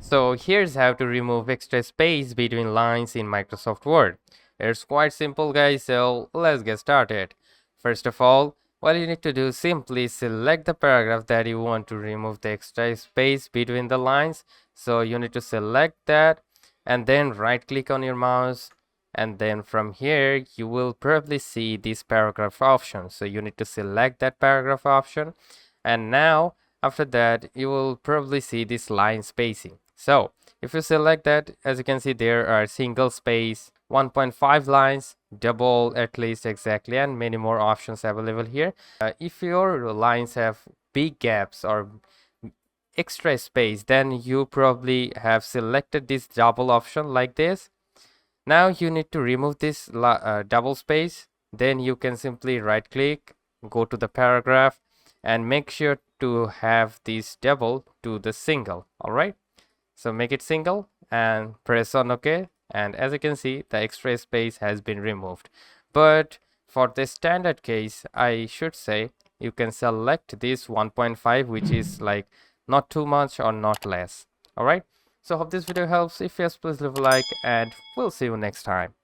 So here's how to remove extra space between lines in Microsoft Word. It's quite simple guys, so let's get started. First of all, what you need to do, simply select the paragraph that you want to remove the extra space between the lines. So you need to select that and then right click on your mouse, and then from here you will probably see this paragraph option. So you need to select that paragraph option, and now after that you will probably see this line spacing. So if you select that, as you can see, there are single space, 1.5 lines, double at least exactly, and many more options available here. If your lines have big gaps or extra space, then you probably have selected this double option like this. Now you need to remove this double space. Then you can simply right click, go to the paragraph, and make sure to have this double to the single. All right, so make it single and press on OK, and as you can see, the extra space has been removed. But for the standard case, I should say you can select this 1.5, which is like not too much or not less. All right, so hope this video helps. If yes, please leave a like, and we'll see you next time.